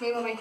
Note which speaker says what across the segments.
Speaker 1: Vem, mamãe.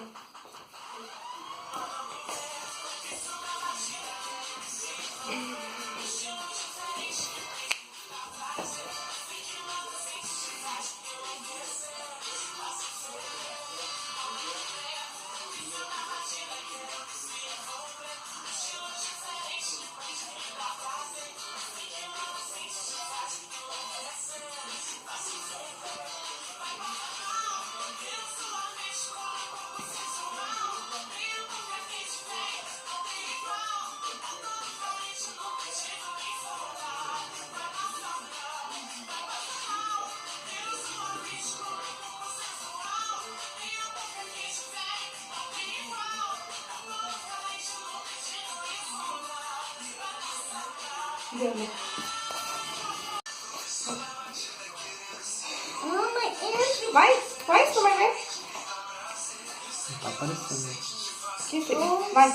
Speaker 2: Mamãe, entra.
Speaker 1: Vai, vai, mamãe, vai.
Speaker 3: Não tá aparecendo.
Speaker 1: Que filho? Vai.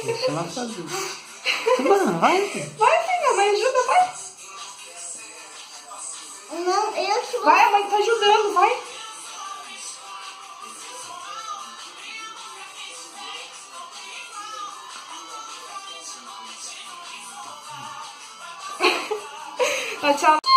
Speaker 3: Deixa ela fazer. Mano, vai.
Speaker 1: Vai, filha, mãe ajuda, vai.
Speaker 2: Não, eu que vou.
Speaker 1: Vai, a mãe tá ajudando, vai. Tchau.